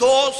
2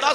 10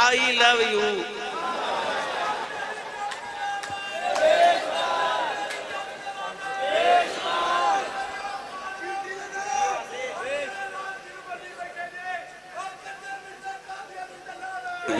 I love you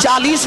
40